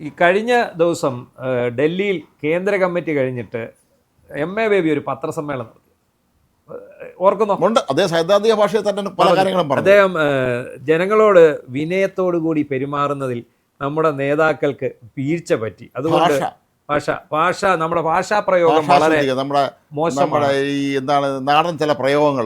ഈ കഴിഞ്ഞ ദിവസം ഡൽഹിയിൽ കേന്ദ്ര കമ്മിറ്റി കഴിഞ്ഞിട്ട് എം.എ. ബേബി ഒരു പത്രസമ്മേളനം നടത്തി. ഓർക്കുന്നോ? അദ്ദേഹം സൈദ്ധാന്തിക ഭാഷയിൽ തന്നെ പല കാര്യങ്ങളും പറഞ്ഞു. അദ്ദേഹം ജനങ്ങളോട് വിനയത്തോടു കൂടി പെരുമാറുന്നതിൽ നമ്മുടെ നേതാക്കൾക്ക് വീഴ്ച പറ്റി. അതുകൊണ്ട് ഭാഷ നമ്മുടെ ഭാഷാ പ്രയോഗം വളരെ നമ്മുടെ ഈ എന്താണ് നാടൻ ചില പ്രയോഗങ്ങൾ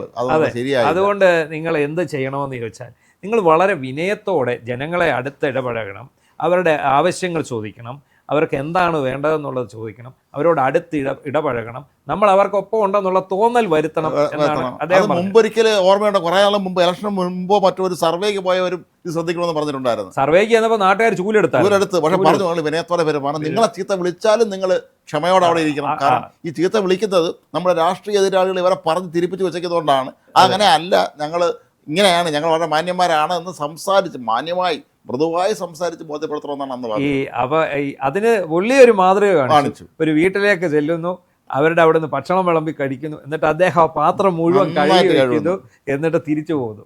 ശരിയായി. അതുകൊണ്ട് നിങ്ങൾ എന്ത് ചെയ്യണമെന്ന് ചോദിച്ചാൽ നിങ്ങൾ വളരെ വിനയത്തോടെ ജനങ്ങളെ അടുത്ത് ഇടപഴകണം, അവരുടെ ആവശ്യങ്ങൾ ചോദിക്കണം, അവർക്ക് എന്താണ് വേണ്ടതെന്നുള്ളത് ചോദിക്കണം, അവരോട് അടുത്ത് ഇടപഴകണം, നമ്മൾ അവർക്കൊപ്പം ഉണ്ടെന്നുള്ള തോന്നൽ വരുത്തണം എന്നാണ് അദ്ദേഹം മുമ്പൊരിക്കൽ ഓർമ്മയുണ്ട്. കുറെ നാളും മുമ്പ് ഇലക്ഷന് മുമ്പോ മറ്റൊരു സർവേക്ക് പോയവരും ഇത് ശ്രദ്ധിക്കണമെന്ന് പറഞ്ഞിട്ടുണ്ടായിരുന്നു. സർവേക്ക് ചെന്നപ്പോൾ നാട്ടുകാർ ചൂലെടുത്ത് പക്ഷെ പറഞ്ഞു വിനയത്തോടെ പെരുമാറണം, നിങ്ങളെ ചീത്ത വിളിച്ചാലും നിങ്ങൾ ക്ഷമയോടെ അവിടെ ഇരിക്കണം. കാരണം ഈ ചീത്ത വിളിക്കുന്നത് നമ്മുടെ രാഷ്ട്രീയ എതിരാളികൾ ഇവരെ പറഞ്ഞ് തിരിപ്പിച്ച് വെച്ചതുകൊണ്ടാണ്. അങ്ങനെ അല്ല, ഞങ്ങൾ ഇങ്ങനെയാണ്, ഞങ്ങൾ വളരെ മാന്യന്മാരാണ് എന്ന് സംസാരിച്ച് മാന്യമായി മൃദുവായി സംസാരിച്ച് ബോധ്യപ്പെടുത്തണമെന്നാണ് അന്ന് പറഞ്ഞത്. അതിന് വലിയൊരു മാതൃക കാണിച്ചു. ഒരു വീട്ടിലേക്ക് ചെല്ലുന്നു, അവരുടെ അവിടെ നിന്ന് ഭക്ഷണം വിളമ്പി കഴിക്കുന്നു, എന്നിട്ട് അദ്ദേഹം ആ പാത്രം മുഴുവൻ കഴുകി വയ്ക്കുന്നു, എന്നിട്ട് തിരിച്ചു പോകുന്നു.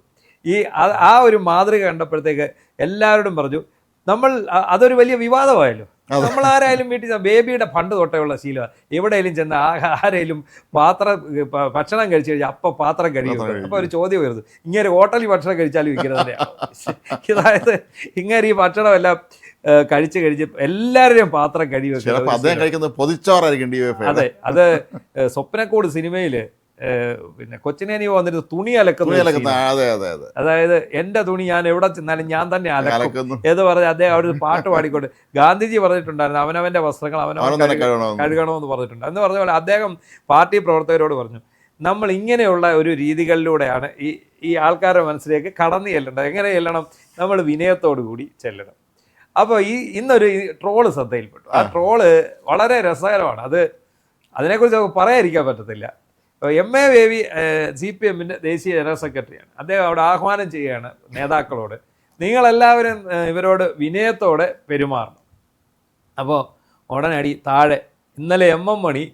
ആ ഒരു മാതൃക കണ്ടപ്പോഴത്തേക്ക് എല്ലാവരോടും പറഞ്ഞു, നമ്മൾ അതൊരു വലിയ വിവാദമായല്ലോ. നമ്മൾ ആരായാലും വീട്ടിൽ ബേബിയുടെ പണ്ട് തൊട്ടേയുള്ള ശീലമാണ്, എവിടെയെങ്കിലും ചെന്ന് ആരെങ്കിലും ഭക്ഷണം കഴിച്ചു കഴിഞ്ഞാൽ അപ്പം പാത്രം കഴിയുന്നു. അപ്പോൾ ഒരു ചോദ്യം വരുന്നു, ഇങ്ങനെ ഹോട്ടലിൽ ഭക്ഷണം കഴിച്ചാലും ഇങ്ങനെ അതായത് ഇങ്ങനെ ഈ ഭക്ഷണം എല്ലാം കഴിച്ച് എല്ലാവരുടെയും പാത്രം കഴിയുക. അതെ, അത് സ്വപ്നക്കൂട് സിനിമയിൽ പിന്നെ കൊച്ചിനേനി വന്നിട്ട് തുണി അലക്കുന്ന, അതായത് എന്റെ തുണി ഞാൻ എവിടെ ചെന്നാലും ഞാൻ തന്നെ അലക്കും എന്ന് പറഞ്ഞ് അദ്ദേഹം അവിടെ പാട്ട് പാടിക്കൊണ്ട് ഗാന്ധിജി പറഞ്ഞിട്ടുണ്ടായിരുന്നു, അവനവന്റെ വസ്ത്രങ്ങൾ അവനവൻ കഴുകണമെന്ന് പറഞ്ഞിട്ടുണ്ട്. എന്ന് പറഞ്ഞ പോലെ അദ്ദേഹം പാർട്ടി പ്രവർത്തകരോട് പറഞ്ഞു, നമ്മൾ ഇങ്ങനെയുള്ള ഒരു രീതികളിലൂടെയാണ് ഈ ആൾക്കാരുടെ മനസ്സിലേക്ക് കടന്നു ചെല്ലേണ്ടത്. എങ്ങനെ ചെല്ലണം? നമ്മൾ വിനയത്തോടു കൂടി ചെല്ലണം. അപ്പോൾ ഇന്നൊരു ട്രോള് ശ്രദ്ധയിൽപ്പെട്ടു. ആ ട്രോള് വളരെ രസകരമാണ്. അതിനെക്കുറിച്ച് നമുക്ക് പറയാതിരിക്കാൻ പറ്റത്തില്ല. എം.എ. ബേബി CPM-ൻ്റെ ദേശീയ ജനറൽ സെക്രട്ടറിയാണ്. അദ്ദേഹം അവിടെ ആഹ്വാനം ചെയ്യുകയാണ് നേതാക്കളോട്, നിങ്ങളെല്ലാവരും ഇവരോട് വിനയത്തോടെ പെരുമാറണം. അപ്പോൾ ഉടനടി താഴെ ഇന്നലെ M.M. മണി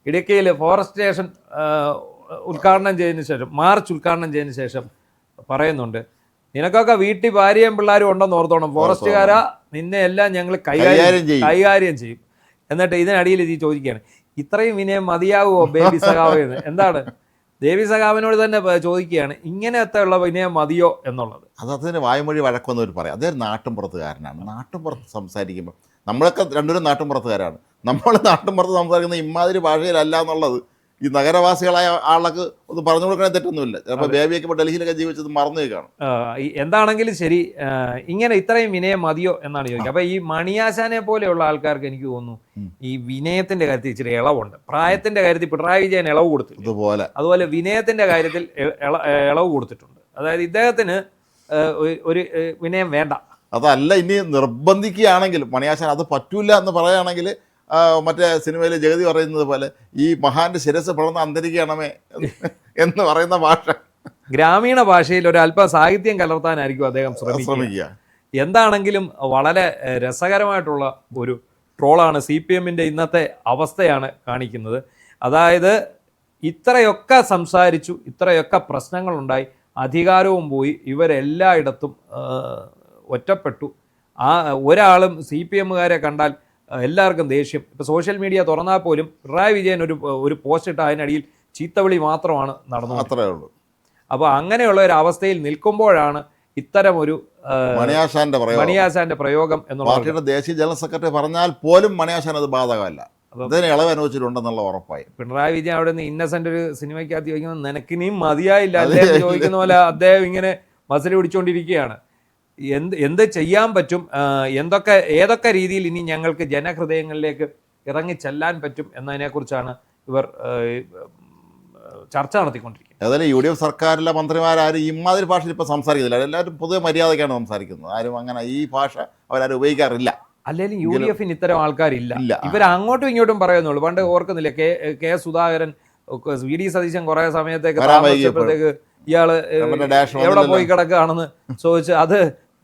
ഇടുക്കിയിൽ ഫോറസ്റ്റ് സ്റ്റേഷൻ ഉദ്ഘാടനം ചെയ്തതിന് ശേഷം, മാർച്ച് ഉദ്ഘാടനം ചെയ്തതിന് ശേഷം പറയുന്നുണ്ട്, നിനക്കൊക്കെ വീട്ടിൽ ഭാര്യയും പിള്ളേരും ഉണ്ടെന്ന് ഓർത്തോണം, ഫോറസ്റ്റുകാരാ നിന്നെ എല്ലാം ഞങ്ങൾ കൈകാര്യം ചെയ്യും. എന്നിട്ട് ഇതിനടിയിൽ ചോദിക്കുകയാണ്, ഇത്രയും വിനയം മതിയാവുമോ ബേബി സഖാവ് എന്ന്? എന്താണ് ബേബി സഖാവിനോട് തന്നെ ചോദിക്കുകയാണ്, ഇങ്ങനത്തെ ഉള്ള വിനയം മതിയോ എന്നുള്ളത്. അതിന് വായ്മൊഴി വഴക്കൊന്നവർ പറയാം. അദ്ദേഹം നാട്ടുംപുറത്തുകാരനാണ്. നാട്ടുംപുറത്ത് സംസാരിക്കുമ്പോൾ നമ്മളൊക്കെ രണ്ടുപേരും നാട്ടുംപുറത്തുകാരാണ്. നമ്മൾ നാട്ടുംപുറത്ത് സംസാരിക്കുന്ന ഇമാതിരി ഭാഷയിലല്ല എന്നുള്ളത് ഈ നഗരവാസികളായ ആളൊക്കെ ഒന്ന് പറഞ്ഞു കൊടുക്കണേ തെറ്റൊന്നുമില്ല. ചിലപ്പോൾ ബേബിയൊക്കെ ഇപ്പോൾ ഡൽഹിയിലൊക്കെ ജീവിച്ചത് മറന്നു കാണും. എന്താണെങ്കിലും ശരി, ഇങ്ങനെ ഇത്രയും വിനയം മതിയോ എന്നാണ് ചോദിക്കുക. അപ്പോൾ ഈ മണിയാശാനെ പോലെയുള്ള ആൾക്കാർക്ക് എനിക്ക് തോന്നുന്നു ഈ വിനയത്തിന്റെ കാര്യത്തിൽ ഇച്ചിരി ഇളവുണ്ട്. പ്രായത്തിന്റെ കാര്യത്തിൽ പിണറായി വിജയൻ ഇളവ് കൊടുത്തു, അതുപോലെ വിനയത്തിന്റെ കാര്യത്തിൽ ഇളവ് കൊടുത്തിട്ടുണ്ട്. അതായത് ഇദ്ദേഹത്തിന് ഒരു വിനയം വേണ്ട. അതല്ല, ഇനി നിർബന്ധിക്കുകയാണെങ്കിൽ മണിയാശാൻ അത് പറ്റൂല എന്ന് പറയുകയാണെങ്കിൽ മറ്റേ സിനിമയിൽ ജഗതി പറയുന്നത് പോലെ ഈ മഹാന്റെ ശിരസ് പിളർന്ന അന്തരിക്കണമേ എന്ന് പറയുന്ന ഭാഷ, ഗ്രാമീണ ഭാഷയിൽ ഒരല്പം സാഹിത്യം കലർത്താനായിരിക്കും അദ്ദേഹം ശ്രമിക്കുക. എന്താണെങ്കിലും വളരെ രസകരമായിട്ടുള്ള ഒരു ട്രോളാണ്. CPM-ൻ്റെ ഇന്നത്തെ അവസ്ഥയാണ് കാണിക്കുന്നത്. അതായത് ഇത്രയൊക്കെ സംസാരിച്ചു, ഇത്രയൊക്കെ പ്രശ്നങ്ങളുണ്ടായി, അധികാരവും പോയി, ഇവരെല്ലായിടത്തും ഒറ്റപ്പെട്ടു. ഒരാളും CPM-കാരെ കണ്ടാൽ എല്ലാവർക്കും ദേഷ്യം. ഇപ്പോൾ സോഷ്യൽ മീഡിയ തുറന്നാൽ പോലും പിണറായി വിജയൻ ഒരു പോസ്റ്റ് ഇട്ട് അതിനടിയിൽ ചീത്തവിളി മാത്രമാണ് നടന്നത്. അത്രേ ഉള്ളൂ. അപ്പോൾ അങ്ങനെയുള്ള ഒരു അവസ്ഥയിൽ നിൽക്കുമ്പോഴാണ് ഇത്തരം ഒരു മണിയാശാന്റെ പ്രയോഗം എന്നുള്ള പാർട്ടിയുടെ ദേശീയ ജനറൽ സെക്രട്ടറി പറഞ്ഞാൽ പോലും മണിയാശാൻ അത് ബാധകമല്ല. അതിന് ഇളവ് അനുവദിച്ചിട്ടുണ്ടെന്നുള്ള ഉറപ്പായി. പിണറായി വിജയൻ അവിടെ നിന്ന് ഇന്നസെന്റ് ഒരു സിനിമയ്ക്കകത്ത് ചോദിക്കുന്നത്, നിനക്കിനിയും മതിയായില്ല അദ്ദേഹം ചോദിക്കുന്ന പോലെ അദ്ദേഹം ഇങ്ങനെ മസിൽ പിടിച്ചുകൊണ്ടിരിക്കുകയാണ്. എന്ത് ചെയ്യാൻ പറ്റും, ഏതൊക്കെ രീതിയിൽ ഇനി ഞങ്ങൾക്ക് ജനഹൃദയങ്ങളിലേക്ക് ഇറങ്ങി ചെല്ലാൻ പറ്റും എന്നതിനെക്കുറിച്ചാണ് ഇവർ ചർച്ച നടത്തിക്കൊണ്ടിരിക്കുന്നത്. ഏതായാലും UDF സർക്കാരിലെ മന്ത്രിമാരും ഇമാതിരി ഭാഷയിൽ ഇപ്പോൾ സംസാരിക്കുന്നില്ല. എല്ലാവരും പൊതുവെ മര്യാദയ്ക്കാണ് സംസാരിക്കുന്നത്. ആരും അങ്ങനെ ഈ ഭാഷ അവരാരും ഉപയോഗിക്കാറില്ല. അല്ലെങ്കിൽ UDF-ന് ഇത്തരം ആൾക്കാരില്ല. ഇവർ അങ്ങോട്ടും ഇങ്ങോട്ടും പറയുന്നുള്ളൂ. പണ്ട് ഓർക്കുന്നില്ല, കെ സുധാകരൻ, VD സതീശൻ കുറെ സമയത്തേക്ക് താമസിച്ചപ്പോഴത്തേക്ക് ഇയാള് എവിടെ പോയി കിടക്കുകയാണെന്ന് ചോദിച്ച് അത്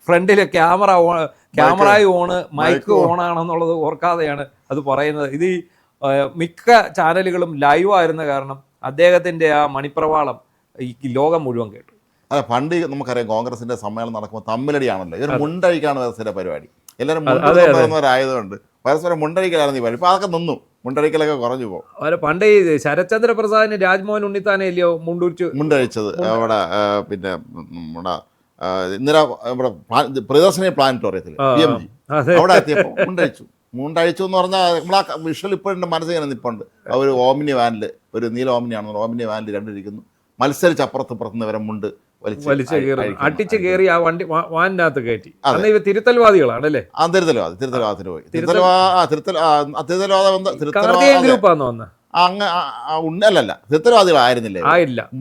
ഫ്രണ്ടിൽ ക്യാമറയും ഓണ്, മൈക്ക് ഓണാണെന്നുള്ളത് ഓർക്കാതെയാണ് അത് പറയുന്നത്. ഇത് മിക്ക ചാനലുകളും ലൈവായിരുന്ന കാരണം അദ്ദേഹത്തിൻ്റെ ആ മണിപ്രവാളം ഈ ലോകം മുഴുവൻ കേട്ടു. അതെ, പണ്ട് നമുക്കറിയാം കോൺഗ്രസിൻ്റെ സമ്മേളനം നടക്കുമ്പോൾ തമ്മിലടിയാണല്ലോ. ഇവർ മുണ്ടഴിക്കാണ് വ്യവസ്ഥയുടെ പരിപാടി. എല്ലാവരും മുണ്ടുന്നവരായതുകൊണ്ട് പരസ്പരം മുണ്ടടിക്കലായിരുന്നു ഈ പണി. ഇപ്പൊ അതൊക്കെ നിന്നു, മുണ്ടടിക്കലൊക്കെ കുറഞ്ഞു പോകും. അവരെ പണ്ട് ഈ ശരത്ചന്ദ്ര പ്രസാദിന് രാജ്മോഹൻ ഉണ്ണിത്താനെ അല്ലയോ മുണ്ടഴിച്ചത് അവിടെ. പിന്നെ നമ്മുടെ ഇന്ദിര ഇവിടെ പ്രിയദർശിനി പ്ലാനറ്റോറിയത്തിൽ PMG അവിടെ എത്തിയപ്പോൾ മുണ്ടഴിച്ചു എന്ന് പറഞ്ഞാൽ നമ്മളാ വിഷ്വൽ ഇപ്പോഴും മനസ്സിൽ ഇങ്ങനെ നിൽപ്പുണ്ട്. ഒരു ഓമിനി വാനിൽ, ഒരു നീല ഓമിനിയാണെന്ന്, ഓമിനി വാനിൽ രണ്ടിരിക്കുന്നു, മത്സരിച്ച് അപ്പുറത്ത് വരെ മുണ്ട് വലിച്ചു കയറി അട്ടിച്ച് കയറി ആ വണ്ടി വാനിനകത്ത് കയറ്റി. തിരുത്തൽവാദികളാണല്ലേ? ആ തിരുത്തൽവാദത്തിന് പോയി. അല്ലല്ല, തിരുത്തൽവാദികളായിരുന്നില്ലേ,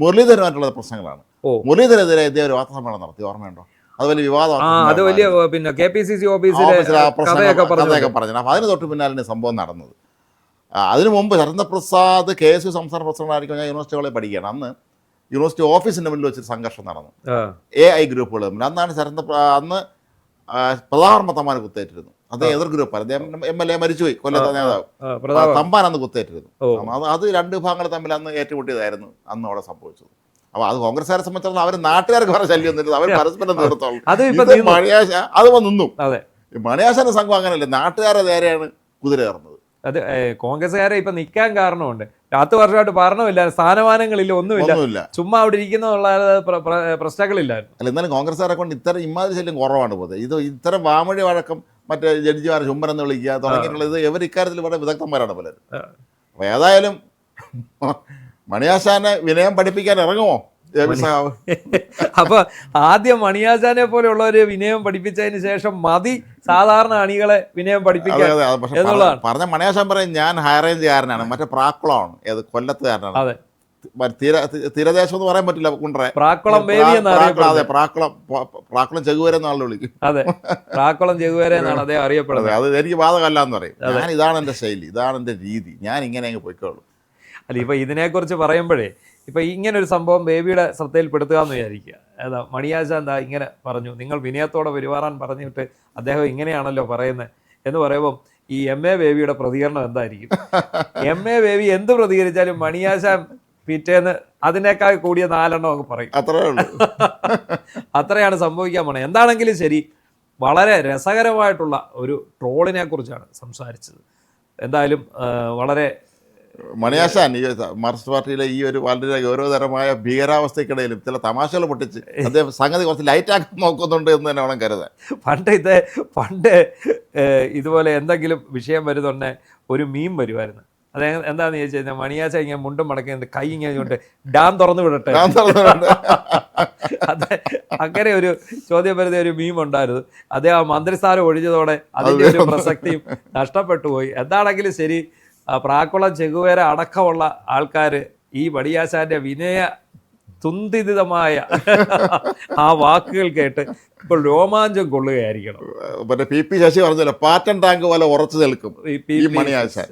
മുരളീധരമായിട്ടുള്ള പ്രശ്നങ്ങളാണ്. മുരളീധരനെതിരെ ഇതേ ഒരു വാർത്താസമ്മേളനം നടത്തി, ഓർമ്മയുണ്ടോ? അത് വലിയ വിവാദം, അത് വലിയ പിന്നെ KPCC ഓഫീസിലെ കഥയൊക്കെ പറഞ്ഞു. അപ്പൊ അതിന് തൊട്ട് പിന്നാലെ സംഭവം നടന്നത്. അതിനു മുമ്പ് ശരത്ചന്ദ്രപ്രസാദ് KSU സംസ്ഥാന പ്രസിഡന്റായിരിക്കും. ഞാൻ യൂണിവേഴ്സിറ്റി കോളേജിൽ പഠിക്കുകയാണ്. അന്ന് യൂണിവേഴ്സിറ്റി ഓഫീസിന്റെ മുന്നിൽ വെച്ചൊരു സംഘർഷം നടന്നു, AI ഗ്രൂപ്പുകൾ തമ്മിൽ. അന്ന് പ്രതാപർമ്മ തമ്പാൻ കുത്തേറ്റിരുന്നു. അദ്ദേഹം എതിർ ഗ്രൂപ്പാണ്, അദ്ദേഹം MLA മരിച്ചുപോയി, കൊല്ലത്തെ നേതാവ് തമ്പാൻ അന്ന് കുത്തേറ്റിരുന്നു. അത് രണ്ട് വിഭാഗങ്ങൾ തമ്മിൽ അന്ന് ഏറ്റുമുട്ടിയതായിരുന്നു അന്ന് അവിടെ സംഭവിച്ചത്. അപ്പൊ അത് കോൺഗ്രസ്സുകാരെ സംബന്ധിച്ചിടത്തോളം അവർ നാട്ടുകാർക്ക് പറഞ്ഞ ശല്യം ഒന്നും, അവർ പരസ്പരം തീർത്തോളം മണിയാശ അത് നിന്നു. ഈ മണിയാശന്റെ സംഘം അങ്ങനെയല്ലേ, നാട്ടുകാരെ നേരെയാണ് കുതിര കയറുന്നത്. അത് കോൺഗ്രസ്സുകാരെ ഇപ്പൊ നിൽക്കാൻ കാരണമുണ്ട്. 10 വർഷമായിട്ട് ഭരണമില്ല, സ്ഥാനമാനങ്ങളില്ല, ഒന്നുമില്ല, ചുമ്മാ അവിടെ ഇരിക്കുന്ന പ്രശ്നങ്ങളില്ലായിരുന്നു. അല്ല, എന്നാലും കോൺഗ്രസ്സുകാരെ കൊണ്ട് ഇത്തരം ഇമാതിരി ശല്യം കുറവാണ് പോകുന്നത്. ഇത് ഇത്തരം വാമൊഴി വഴക്കം, മറ്റേ ജഡ്ജിമാരെ ചുംബനെന്ന് വിളിക്കുക തുടങ്ങിയിട്ടുള്ളത് ഇവർ ഇക്കാര്യത്തിൽ വളരെ വിദഗ്ധന്മാരാണ് പലരും. അപ്പൊ ഏതായാലും മണിയാശാനെ വിനയം പഠിപ്പിക്കാൻ ഇറങ്ങുമോ? അപ്പൊ ആദ്യം മണിയാശാനെ പോലെയുള്ളവര് വിനയം പഠിപ്പിച്ചതിന് ശേഷം മതി സാധാരണ അണികളെ വിനയം പഠിപ്പിക്കാൻ എന്നുള്ളതാണ്. പറഞ്ഞ മണിയാശാൻ പറയും, ഞാൻ ഹൈറേഞ്ചുകാരനാണ്, മറ്റേ പ്രാക്കുളമാണ്, ഏത് കൊല്ലത്തുകാരനാണ്. അതെ, തീരദേശം എന്ന് പറയാൻ പറ്റില്ല, കുണ്ടറ പ്രാക്കുളം ബേബി എന്നാണ്. അതെ, പ്രാക്കുളം ചെകുവേര എന്നാണല്ലോ വിളിക്കും. അതെ, പ്രാക്കുളം ചെകുവേര എന്നാണ് അദ്ദേഹം അറിയപ്പെടുന്നത്. അത് എനിക്ക് ബാധകമല്ല എന്ന് പറയും. ഞാൻ ഇതാണ് എൻ്റെ ശൈലി, ഇതാണ് എൻ്റെ രീതി, ഞാൻ ഇങ്ങനെ അങ്ങ് പോയിക്കോളൂ. അല്ല, ഇപ്പൊ ഇതിനെക്കുറിച്ച് പറയുമ്പോഴേ ഇപ്പൊ ഇങ്ങനെ ഒരു സംഭവം ബേബിയുടെ ശ്രദ്ധയിൽപ്പെടുത്തുക എന്ന് വിചാരിക്കുക. ഏതാ മണിയാശാൻ എന്താ ഇങ്ങനെ പറഞ്ഞു, നിങ്ങൾ വിനയത്തോടെ പെരുമാറാൻ പറഞ്ഞിട്ട് അദ്ദേഹം ഇങ്ങനെയാണല്ലോ പറയുന്നത് എന്ന് പറയുമ്പോൾ ഈ MA ബേബിയുടെ പ്രതികരണം എന്തായിരിക്കും? MA ബേബി എന്ത് പ്രതികരിച്ചാലും മണിയാശാൻ പിറ്റേന്ന് അതിനേക്കാൾ കൂടിയ 4 എണ്ണം അങ്ങ് പറയും. അത്രയാണ് സംഭവിക്കാൻ പോണത്. എന്താണെങ്കിലും ശരി, വളരെ രസകരമായിട്ടുള്ള ഒരു ട്രോളിനെ കുറിച്ചാണ് സംസാരിച്ചത്. എന്തായാലും വളരെ മണിയാശാൻ ഈ മാർക്സിസ്റ്റ് പാർട്ടിയിലെ ഈ ഒരു വളരെ ഗൗരവതരമായ ഭീകരാവസ്ഥയ്ക്കിടയിലും ചില തമാശകൾ പൊട്ടിച്ച് അദ്ദേഹം സംഗതി കുറച്ച് ലൈറ്റാക്കി നോക്കുന്നുണ്ട് എന്ന് തന്നെ വേണം കരുതാൻ. പണ്ട് ഇതുപോലെ എന്തെങ്കിലും വിഷയം വരുന്നുണ്ടെ ഒരു മീം വരുമായിരുന്നു. അത് എന്താണെന്ന് ചോദിച്ചു കഴിഞ്ഞാൽ മണിയാശ ഇങ്ങനെ മുണ്ടും മടക്കുന്നുണ്ട്, കൈ ഇങ്ങനെ കൊണ്ട് ഡാം തുറന്നു വിടട്ടെ. അതെ, അങ്ങനെ ഒരു ചോദ്യം വരുന്ന ഒരു മീം ഉണ്ടായിരുന്നു. അദ്ദേഹം മന്ത്രിസ്ഥാനം ഒഴിഞ്ഞതോടെ അതിൻ്റെ ഒരു പ്രസക്തിയും നഷ്ടപ്പെട്ടു പോയി. എന്താണെങ്കിലും ശരി, പ്രാക്കുളം ചെകുവേര അടക്കമുള്ള ആൾക്കാർ ഈ മണിയാശാന്റെ വിനയ തുന്തിതമായ ആ വാക്കുകൾ കേട്ട് ഇപ്പോൾ രോമാഞ്ചം കൊള്ളുകയായിരിക്കണം. മറ്റേ PP ശശി പറഞ്ഞല്ലോ, പാറ്റൻ ടാങ്ക് പോലെ ഉറച്ചു നിൽക്കും ഈ മണിയാശാൻ.